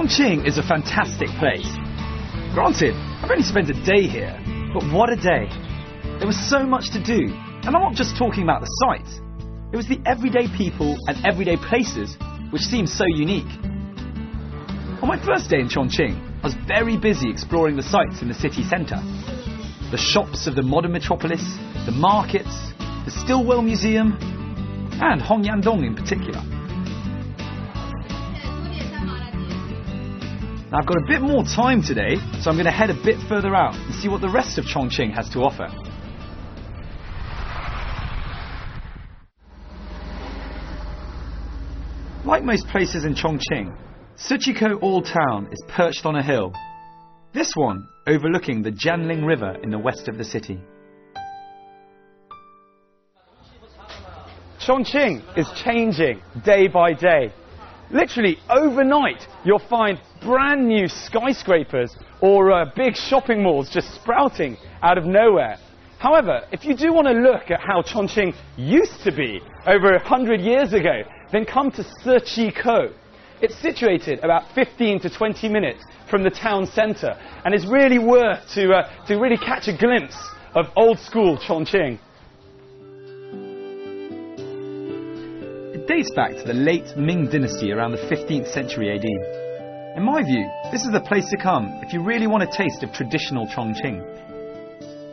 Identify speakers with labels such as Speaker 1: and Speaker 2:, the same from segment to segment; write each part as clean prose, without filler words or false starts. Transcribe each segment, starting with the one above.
Speaker 1: Chongqing is a fantastic place. Granted, I've only spent a day here, but what a day. There was so much to do, and I'm not just talking about the sights. It was the everyday people and everyday places which seemed so unique. On my first day in Chongqing, I was very busy exploring the sights in the city centre. The shops of the modern metropolis, the markets, the Stillwell Museum, and Hongyandong in particular. Now I've got a bit more time today, so I'm going to head a bit further out and see what the rest of Chongqing has to offer. Like most places in Chongqing, Suqikou Old Town is perched on a hill. This one overlooking the Jianling River in the west of the city.
Speaker 2: Chongqing is changing day by day. Literally overnight you'll find brand new skyscrapers or big shopping malls just sprouting out of nowhere. However, if you do want to look at how Chongqing used to be over 100 years ago, then come to Suqikou. It's situated about 15 to 20 minutes from the town centre and is really worth to really catch a glimpse of old school Chongqing.
Speaker 1: It dates back to the late Ming dynasty around the 15th century AD. In my view, this is the place to come if you really want a taste of traditional Chongqing.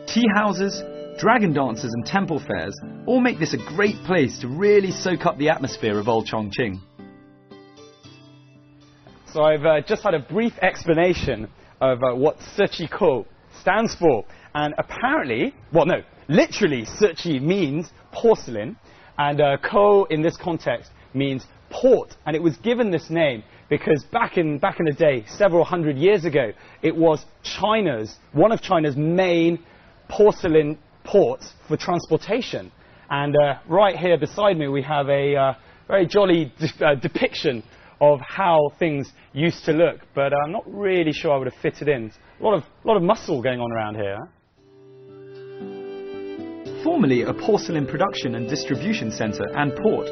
Speaker 1: Tea houses, dragon dances and temple fairs all make this a great place to really soak up the atmosphere of old Chongqing.
Speaker 2: So I've just had a brief explanation of what Suqikou stands for. And apparently, well no, literally Suqi means porcelain, and Kou in this context means port. And it was given this name because back in the day, several hundred years ago, it was one of China's main porcelain ports for transportation. And right here beside me we have a very jolly depiction of how things used to look, but I'm not really sure I would have fitted in. A lot of muscle going on around here.
Speaker 1: Formerly a porcelain production and distribution centre and port,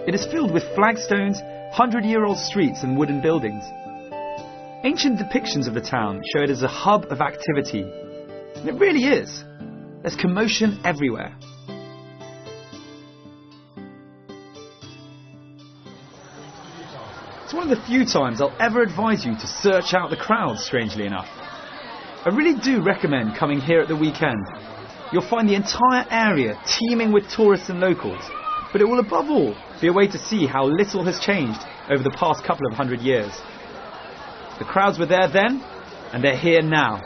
Speaker 1: it is filled with flagstones, 100-year-old streets and wooden buildings. Ancient depictions of the town show it as a hub of activity, and it really is. There's commotion everywhere. It's one of the few times I'll ever advise you to search out the crowds, strangely enough. I really do recommend coming here at the weekend. You'll find the entire area teeming with tourists and locals, but it will above all be a way to see how little has changed over the past couple of 100 years. The crowds were there then, and they're here now.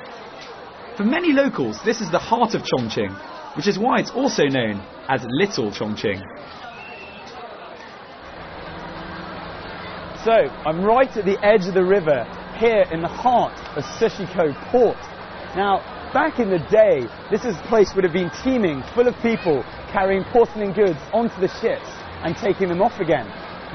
Speaker 1: For many locals, this is the heart of Chongqing, which is why it's also known as Little Chongqing.
Speaker 2: So, I'm right at the edge of the river, here in the heart of Suqikou Port. Now, back in the day, this place would have been teeming, full of people carrying porcelain goods onto the ships and taking them off again.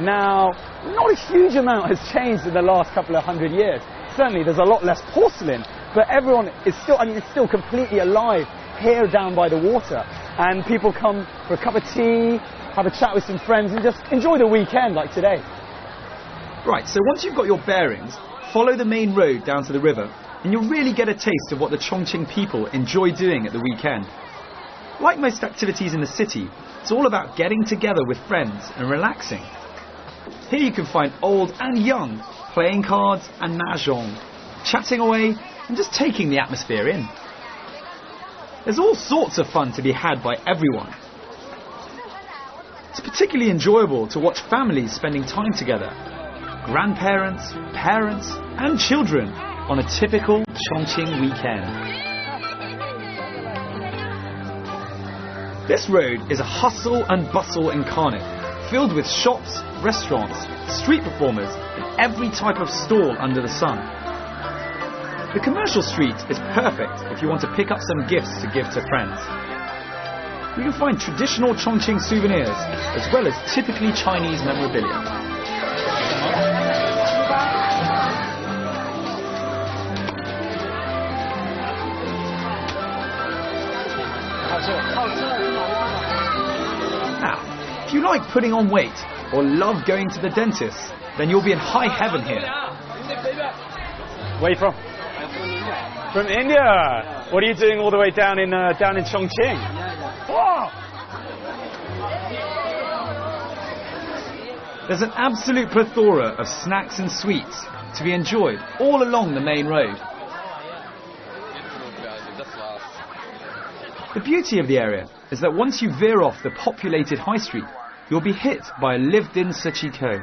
Speaker 2: Now, not a huge amount has changed in the last couple of 100 years. Certainly, there's a lot less porcelain, but everyone is still, it's still completely alive here down by the water. And people come for a cup of tea, have a chat with some friends, and just enjoy the weekend like today.
Speaker 1: Right, so once you've got your bearings, follow the main road down to the river, and you'll really get a taste of what the Chongqing people enjoy doing at the weekend. Like most activities in the city, it's all about getting together with friends and relaxing. Here you can find old and young playing cards and mahjong, chatting away and just taking the atmosphere in. There's all sorts of fun to be had by everyone. It's particularly enjoyable to watch families spending time together. Grandparents, parents and children on a typical Chongqing weekend. This road is a hustle and bustle incarnate, filled with shops, restaurants, street performers and every type of stall under the sun. The commercial street is perfect if you want to pick up some gifts to give to friends. You can find traditional Chongqing souvenirs as well as typically Chinese memorabilia. Now, if you like putting on weight or love going to the dentist, then you'll be in high heaven here.
Speaker 2: Where are you from?
Speaker 3: I'm from India.
Speaker 2: From India. What are you doing all the way down in Chongqing? Wow.
Speaker 1: There's an absolute plethora of snacks and sweets to be enjoyed all along the main road. The beauty of the area is that once you veer off the populated high street, you'll be hit by a lived-in Siqiko.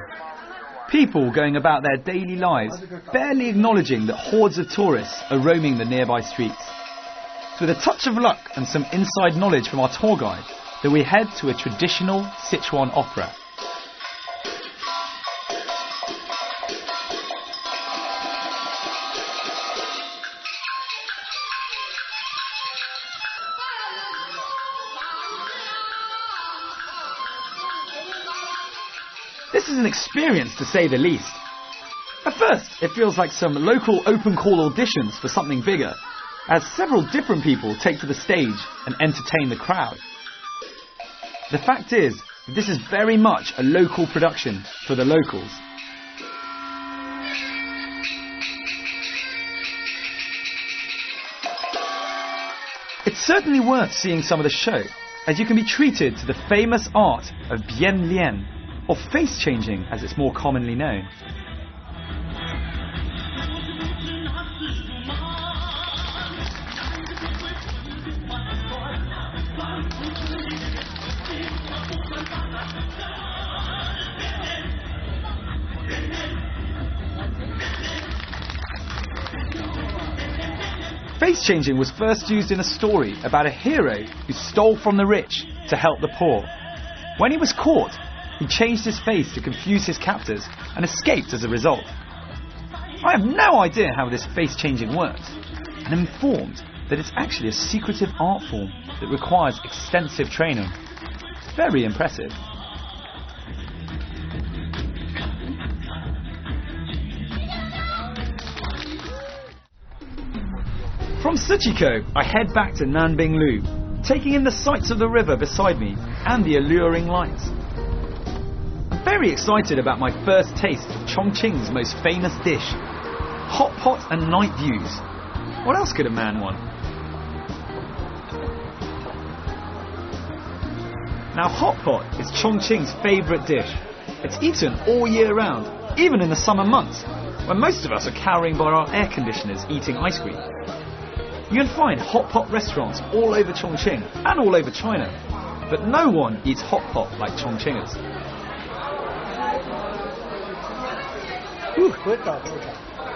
Speaker 1: People going about their daily lives, barely acknowledging that hordes of tourists are roaming the nearby streets. It's with a touch of luck and some inside knowledge from our tour guide that we head to a traditional Sichuan opera. This is an experience, to say the least. At first, it feels like some local open call auditions for something bigger, as several different people take to the stage and entertain the crowd. The fact is that this is very much a local production for the locals. It's certainly worth seeing some of the show, as you can be treated to the famous art of Bian Lian, or face changing as it's more commonly known. Face changing was first used in a story about a hero who stole from the rich to help the poor. When he was caught, he changed his face to confuse his captors and escaped as a result. I have no idea how this face changing works, and I'm informed that it's actually a secretive art form that requires extensive training. Very impressive. From Siqiko, I head back to Nanbinglu, taking in the sights of the river beside me and the alluring lights. I'm very excited about my first taste of Chongqing's most famous dish, hot pot and night views. What else could a man want? Now, hot pot is Chongqing's favourite dish. It's eaten all year round, even in the summer months, when most of us are cowering by our air conditioners eating ice cream. You can find hot pot restaurants all over Chongqing and all over China, but no one eats hot pot like Chongqingers.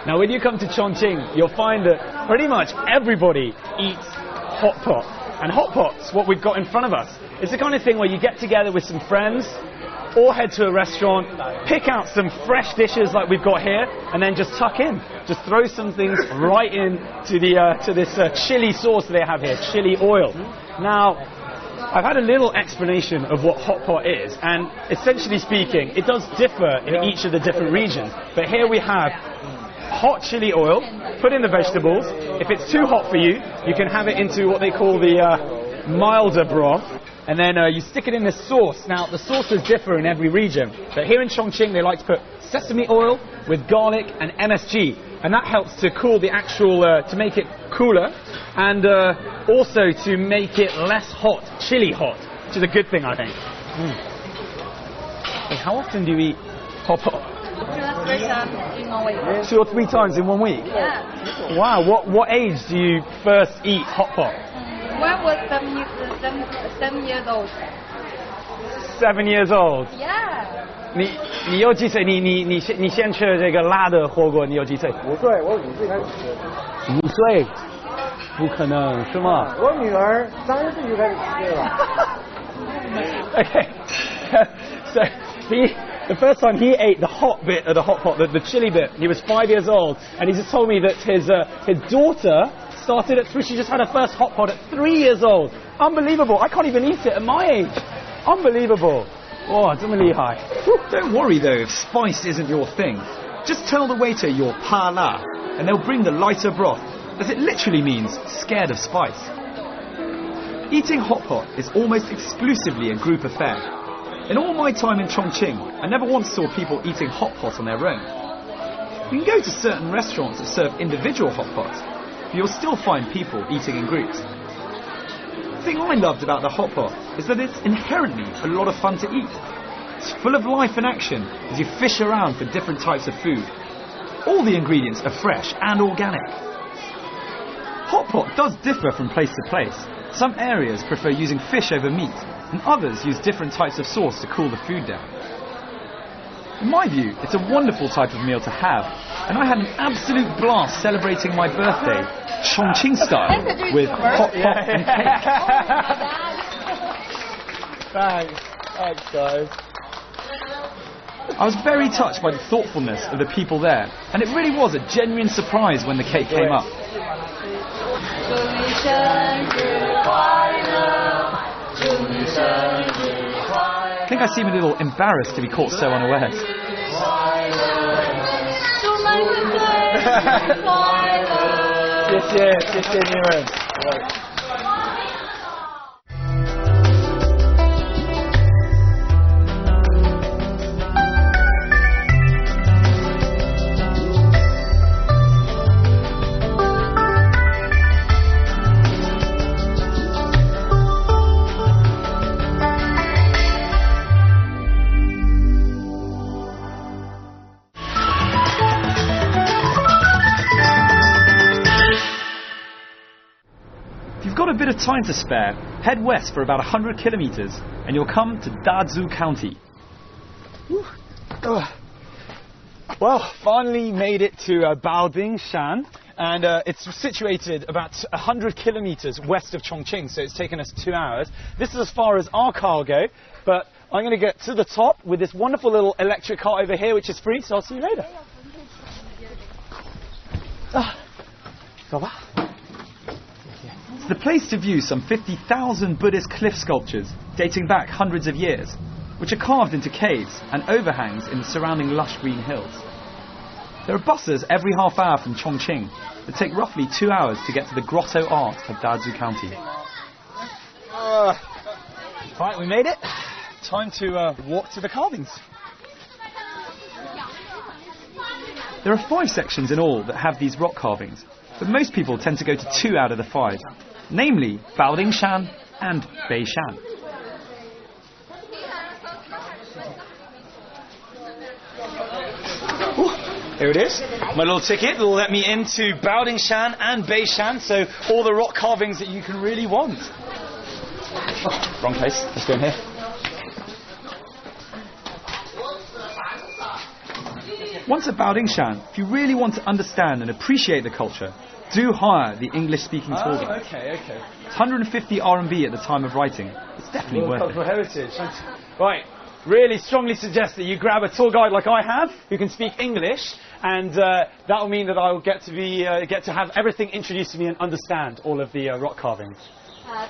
Speaker 2: Now when you come to Chongqing, you'll find that pretty much everybody eats hot pot. And hot pot's what we've got in front of us. It's the kind of thing where you get together with some friends, or head to a restaurant, pick out some fresh dishes like we've got here, and then just tuck in. Just throw some things right in to this chili sauce that they have here, chili oil. Now, I've had a little explanation of what hot pot is, and essentially speaking, it does differ in each of the different regions. But here we have hot chili oil, put in the vegetables. If it's too hot for you, you can have it into what they call the milder broth. And then you stick it in this sauce. Now, the sauces differ in every region, but here in Chongqing, they like to put sesame oil with garlic and MSG, and that helps to cool the actual, to make it cooler, and also to make it less hot, chili hot, which is a good thing, I think. Hey, how often do you eat hot pot?
Speaker 4: 2 or 3 times in 1 week.
Speaker 2: 2 or 3 times in 1 week?
Speaker 4: Yeah.
Speaker 2: Wow, what age do you first eat hot pot?
Speaker 4: When I was 7 years old.
Speaker 2: 7 years old.
Speaker 4: Yeah.
Speaker 2: 你有几岁？你先吃这个辣的火锅，你有几岁
Speaker 5: 5岁，我5岁开始吃。
Speaker 2: ？5岁？不可能是吗？
Speaker 5: 我女儿3岁就开始吃这个了。
Speaker 2: Okay. So the first time he ate the hot bit of the hot pot, the chili bit, he was 5 years old, and he just told me that his daughter started at 3. She just had her first hot pot at 3 years old. Unbelievable! I can't even eat it at my age. Unbelievable! Oh, 这么厉害.
Speaker 1: Don't worry though if spice isn't your thing. Just tell the waiter you're pa la, and they'll bring the lighter broth, as it literally means scared of spice. Eating hot pot is almost exclusively a group affair. In all my time in Chongqing, I never once saw people eating hot pot on their own. You can go to certain restaurants that serve individual hot pots, but you'll still find people eating in groups. The thing I loved about the hot pot is that it's inherently a lot of fun to eat. It's full of life and action as you fish around for different types of food. All the ingredients are fresh and organic. Hot pot does differ from place to place. Some areas prefer using fish over meat, and others use different types of sauce to cool the food down. In my view, it's a wonderful type of meal to have, and I had an absolute blast celebrating my birthday, Chongqing style, with hot pot and cake.
Speaker 2: Thanks guys.
Speaker 1: I was very touched by the thoughtfulness of the people there, and it really was a genuine surprise when the cake came up. I think I seem a little embarrassed to be caught so unawares.
Speaker 2: 谢谢你们。
Speaker 1: If you've got a bit of time to spare, head west for about 100 kilometers and you'll come to Dazhou County.
Speaker 2: Well, finally made it to Baodingshan, and it's situated about 100 kilometers west of Chongqing, so it's taken us 2 hours. This is as far as our car will go, but I'm going to get to the top with this wonderful little electric car over here, which is free, so I'll see you later.
Speaker 1: It's the place to view some 50,000 Buddhist cliff sculptures dating back hundreds of years, which are carved into caves and overhangs in the surrounding lush green hills. There are buses every half hour from Chongqing that take roughly 2 hours to get to the grotto art of Dazhou County.
Speaker 2: Right, we made it. Time to walk to the carvings.
Speaker 1: There are 5 sections in all that have these rock carvings, but most people tend to go to 2 out of the 5, namely Baodingshan and Beishan.
Speaker 2: Here it is, my little ticket that will let me into Baodingshan and Beishan, so all the rock carvings that you can really want. Oh, wrong place, let's go in here.
Speaker 1: Once at Baodingshan, if you really want to understand and appreciate the culture, do hire the English-speaking tour guide.
Speaker 2: Okay.
Speaker 1: It's 150 RMB at the time of writing. It's definitely worth
Speaker 2: Cultural
Speaker 1: it.
Speaker 2: heritage. Right, really strongly suggest that you grab a tour guide like I have, who can speak English, and that will mean that I will get to have everything introduced to me and understand all of the rock carvings.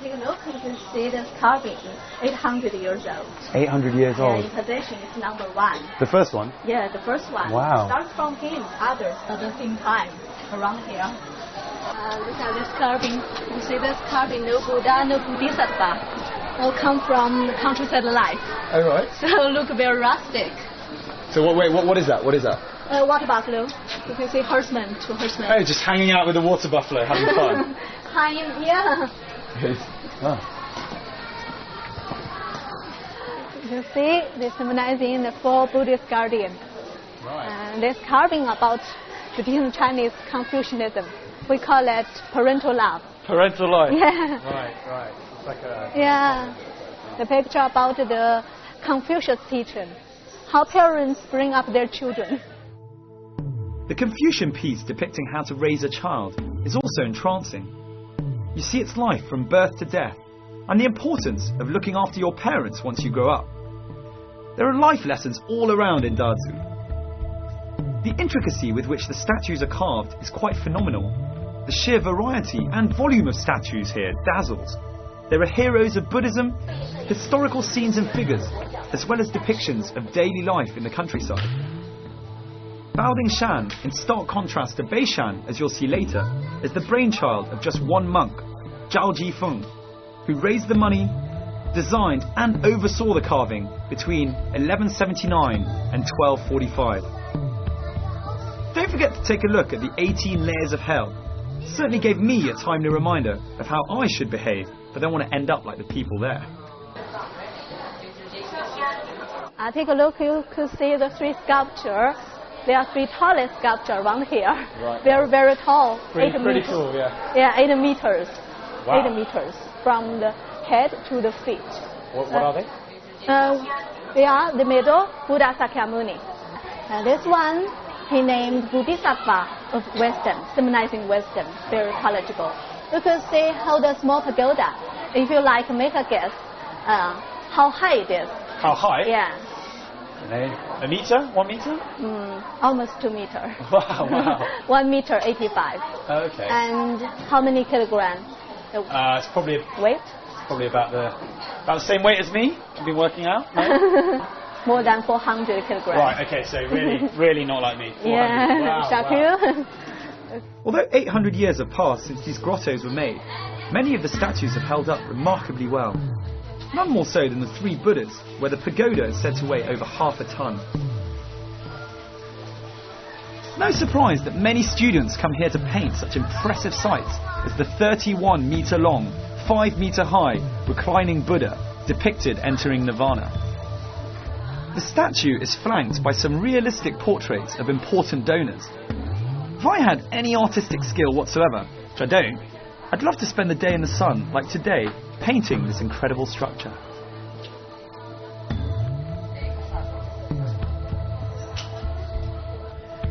Speaker 4: Take a look, you can see this carving, 800 years old.
Speaker 2: 800 years old.
Speaker 4: In position is number 1.
Speaker 2: The first one?
Speaker 4: Yeah, the first one.
Speaker 2: Wow.
Speaker 4: Starts from him, others at the same time around here. Look at this carving. You see this carving, no Buddha, no Bodhisattva. All come from the countryside life.
Speaker 2: Oh, right.
Speaker 4: So look very rustic.
Speaker 2: So what is that? What is that?
Speaker 4: Water buffalo. You can see herdsmen, 2 herdsmen.
Speaker 2: Oh, just hanging out with the water buffalo, having fun.
Speaker 4: Yeah.
Speaker 2: Oh.
Speaker 4: You see, they're symbolizing the 4 Buddhist guardians.
Speaker 2: Right.
Speaker 4: This carving about traditional Chinese Confucianism. We call it parental love.
Speaker 2: Parental life.
Speaker 4: Yeah.
Speaker 2: Right. It's like a...
Speaker 4: Yeah. The picture about the Confucius teaching. How parents bring up their children.
Speaker 1: The Confucian piece depicting how to raise a child is also entrancing. You see its life from birth to death, and the importance of looking after your parents once you grow up. There are life lessons all around in Dazhou. The intricacy with which the statues are carved is quite phenomenal. The sheer variety and volume of statues here dazzles. There are heroes of Buddhism, historical scenes and figures, as well as depictions of daily life in the countryside. Baodingshan, in stark contrast to Beishan, as you'll see later, is the brainchild of just one monk, Zhao Jifeng, who raised the money, designed and oversaw the carving between 1179 and 1245. Don't forget to take a look at the 18 layers of hell. It certainly gave me a timely reminder of how I should behave, but don't want to end up like the people there.
Speaker 4: Take a look, you could see the three sculptures. There are three tallest sculptures around here.
Speaker 2: Right.
Speaker 4: Very, very tall.
Speaker 2: Pretty
Speaker 4: meters.
Speaker 2: cool, yeah.
Speaker 4: Yeah, 8 meters.
Speaker 2: Wow.
Speaker 4: 8 meters from the head to the feet.
Speaker 2: What are they?
Speaker 4: They are the middle, Buddha Sakyamuni. This one, he named Bodhisattva of wisdom, symbolizing wisdom, very palatable. Because they hold a small pagoda. If you like, make a guess how high it is.
Speaker 2: How high?
Speaker 4: Yeah.
Speaker 2: A meter? 1 meter?
Speaker 4: Almost 2 meters.
Speaker 2: Wow.
Speaker 4: 1 meter 85.
Speaker 2: Okay.
Speaker 4: And how many kilograms?
Speaker 2: It's probably
Speaker 4: Weight?
Speaker 2: probably about the same weight as me. I've been working out. No?
Speaker 4: More than 400 kilograms.
Speaker 2: Right. Okay. So really not like me. 400.
Speaker 4: Yeah.
Speaker 2: Wow,
Speaker 4: Shock
Speaker 2: wow.
Speaker 4: you?
Speaker 1: Although 800 years have passed since these grottos were made, many of the statues have held up remarkably well. None more so than the three Buddhas, where the pagoda is said to weigh over half a ton. No surprise that many students come here to paint such impressive sights as the 31 meter long, 5 meter high, reclining Buddha depicted entering Nirvana. The statue is flanked by some realistic portraits of important donors. If I had any artistic skill whatsoever, which I don't, I'd love to spend the day in the sun, like today, painting this incredible structure.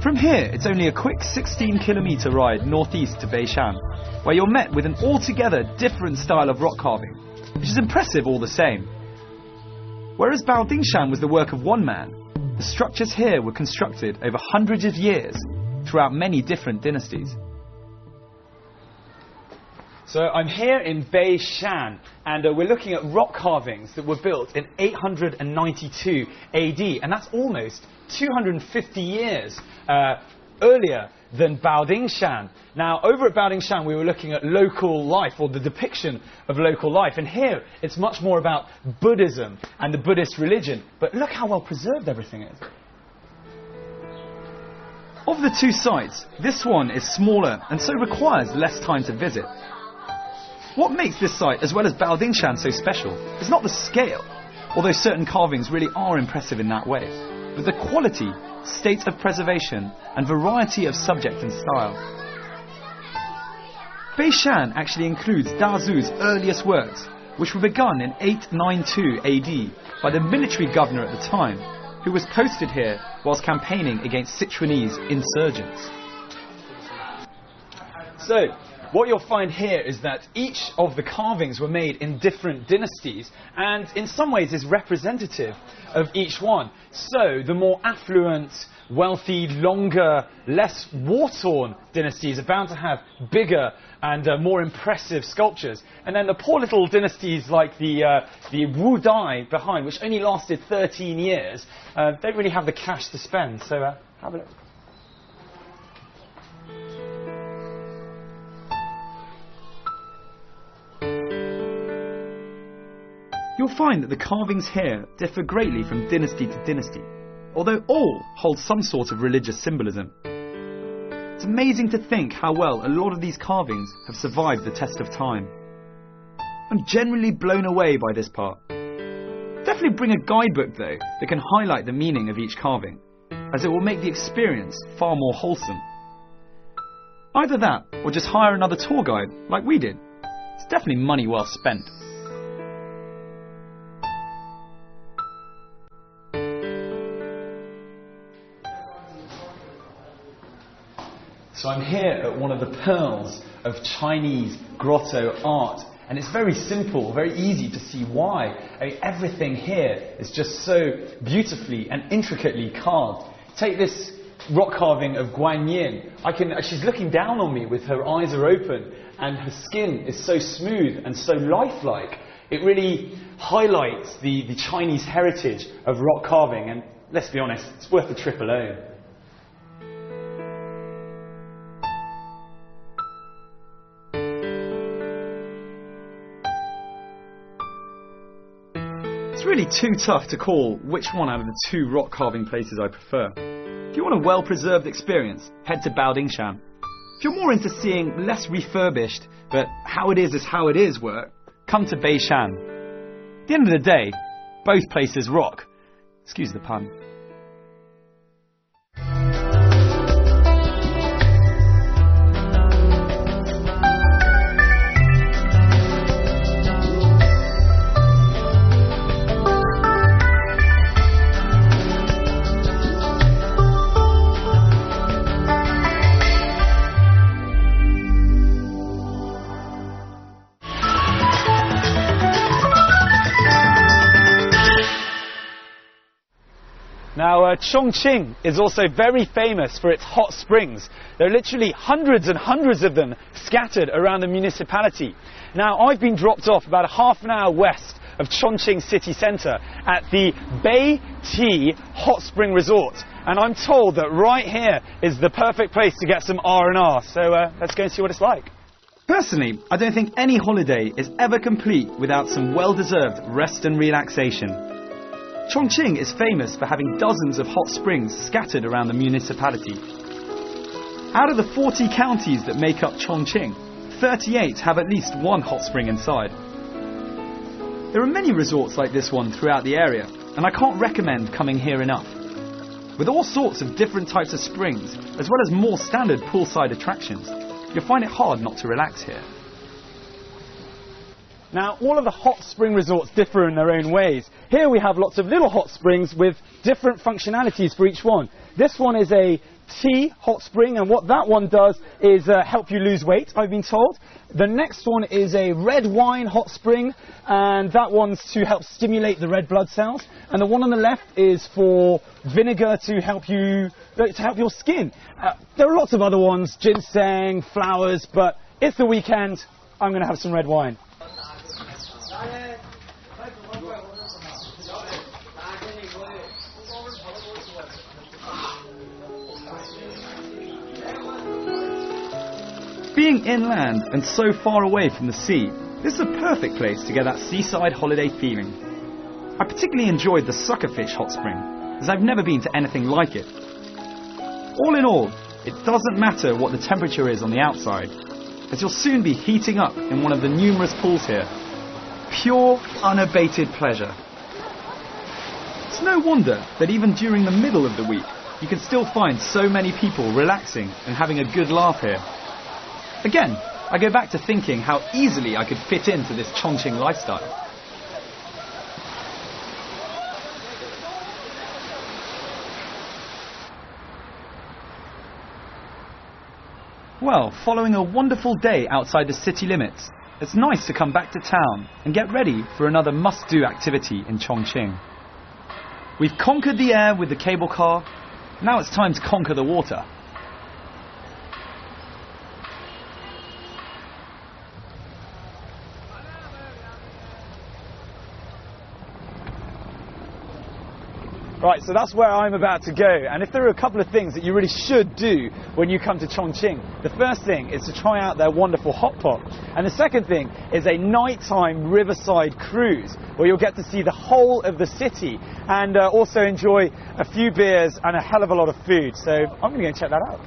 Speaker 1: From here, it's only a quick 16-kilometre ride northeast to Beishan, where you're met with an altogether different style of rock carving, which is impressive all the same. Whereas Baodingshan was the work of one man, the structures here were constructed over hundreds of years throughout many different dynasties.
Speaker 2: So I'm here in Beishan, and we're looking at rock carvings that were built in 892 AD, and that's almost 250 years earlier than Baodingshan. Now, over at Baodingshan, we were looking at local life, or the depiction of local life, and here it's much more about Buddhism and the Buddhist religion. But look how well preserved everything is.
Speaker 1: Of the two sites, this one is smaller and so requires less time to visit. What makes this site, as well as Baodingshan, so special is not the scale, although certain carvings really are impressive in that way, but the quality, state of preservation, and variety of subject and style. Beishan actually includes Dazu's earliest works, which were begun in 892 AD by the military governor at the time, who was posted here whilst campaigning against Sichuanese insurgents.
Speaker 2: So, what you'll find here is that each of the carvings were made in different dynasties and in some ways is representative of each one. So the more affluent, wealthy, longer, less war-torn dynasties are bound to have bigger and more impressive sculptures. And then the poor little dynasties like the Wu Dai behind, which only lasted 13 years, don't really have the cash to spend. So have a look.
Speaker 1: You'll find that the carvings here differ greatly from dynasty to dynasty, although all hold some sort of religious symbolism. It's amazing to think how well a lot of these carvings have survived the test of time. I'm generally blown away by this part. Definitely bring a guidebook though that can highlight the meaning of each carving, as it will make the experience far more wholesome. Either that, or just hire another tour guide like we did. It's definitely money well spent.
Speaker 2: So I'm here at one of the pearls of Chinese grotto art, and it's very simple, very easy to see why. I mean, everything here is just so beautifully and intricately carved. Take this rock carving of Guan Yin. She's looking down on me with her eyes are open, and her skin is so smooth and so lifelike. It really highlights the Chinese heritage of rock carving, and let's be honest, it's worth the trip alone.
Speaker 1: It's really too tough to call which one out of the two rock carving places I prefer. If you want a well-preserved experience, head to Baodingshan. If you're more into seeing less refurbished, but how it is work, come to Beishan. At the end of the day, both places rock. Excuse the pun.
Speaker 2: Now, Chongqing is also very famous for its hot springs. There are literally hundreds and hundreds of them scattered around the municipality. Now, I've been dropped off about a half an hour west of Chongqing city centre at the Bay Tea Hot Spring Resort. And I'm told that right here is the perfect place to get some R&R. So let's go and see what it's like.
Speaker 1: Personally, I don't think any holiday is ever complete without some well-deserved rest and relaxation. Chongqing is famous for having dozens of hot springs scattered around the municipality. Out of the 40 counties that make up Chongqing, 38 have at least one hot spring inside. There are many resorts like this one throughout the area, and I can't recommend coming here enough. With all sorts of different types of springs, as well as more standard poolside attractions, you'll find it hard not to relax here.
Speaker 2: Now, all of the hot spring resorts differ in their own ways. Here we have lots of little hot springs with different functionalities for each one. This one is a tea hot spring, and what that one does is help you lose weight, I've been told. The next one is a red wine hot spring, and that one's to help stimulate the red blood cells. And the one on the left is for vinegar to help your skin. There are lots of other ones, ginseng, flowers, but it's the weekend. I'm going to have some red wine.
Speaker 1: Being inland and so far away from the sea, this is a perfect place to get that seaside holiday feeling. I particularly enjoyed the suckerfish hot spring, as I've never been to anything like it. All in all, it doesn't matter what the temperature is on the outside, as you'll soon be heating up in one of the numerous pools here. Pure, unabated pleasure. It's no wonder that even during the middle of the week, you can still find so many people relaxing and having a good laugh here. Again, I go back to thinking how easily I could fit into this Chongqing lifestyle. Well, following a wonderful day outside the city limits, it's nice to come back to town and get ready for another must-do activity in Chongqing. We've conquered the air with the cable car, now it's time to conquer the water.
Speaker 2: Right, so that's where I'm about to go, and if there are a couple of things that you really should do when you come to Chongqing, the first thing is to try out their wonderful hot pot, and the second thing is a nighttime riverside cruise where you'll get to see the whole of the city and also enjoy a few beers and a hell of a lot of food. So I'm going to go and check that out.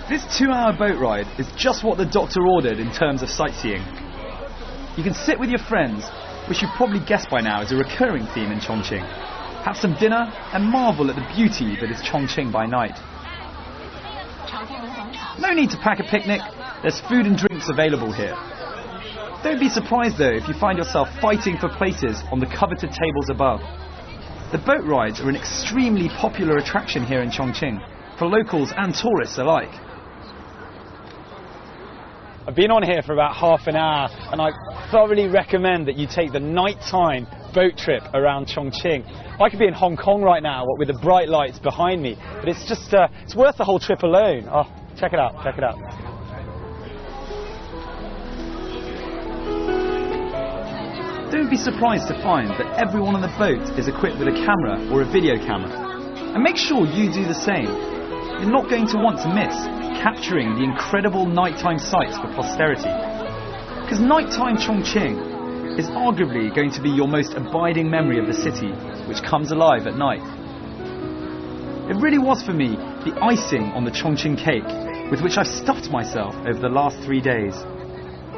Speaker 1: This 2-hour boat ride is just what the doctor ordered in terms of sightseeing. You can sit with your friends, which you've probably guessed by now is a recurring theme in Chongqing. Have some dinner and marvel at the beauty that is Chongqing by night. No need to pack a picnic, there's food and drinks available here. Don't be surprised though if you find yourself fighting for places on the coveted tables above. The boat rides are an extremely popular attraction here in Chongqing, for locals and tourists alike.
Speaker 2: I've been on here for about half an hour, and I thoroughly recommend that you take the nighttime boat trip around Chongqing. I could be in Hong Kong right now, what with the bright lights behind me, but it's just, it's worth the whole trip alone. Oh, check it out, check it out.
Speaker 1: Don't be surprised to find that everyone on the boat is equipped with a camera or a video camera. And make sure you do the same. You're not going to want to miss capturing the incredible nighttime sights for posterity. Because nighttime Chongqing is arguably going to be your most abiding memory of the city, which comes alive at night. It really was for me the icing on the Chongqing cake with which I've stuffed myself over the last 3 days.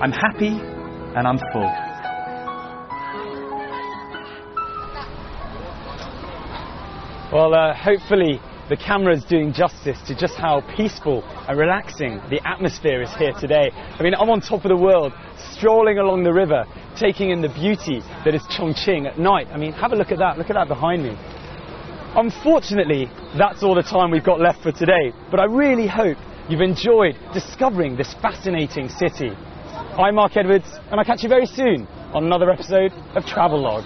Speaker 1: I'm happy and I'm full.
Speaker 2: Well, hopefully the camera's doing justice to just how peaceful and relaxing the atmosphere is here today. I mean, I'm on top of the world, strolling along the river, taking in the beauty that is Chongqing at night. I mean, have a look at that behind me. Unfortunately, that's all the time we've got left for today, but I really hope you've enjoyed discovering this fascinating city. I'm Mark Edwards, and I'll catch you very soon on another episode of Travelogue.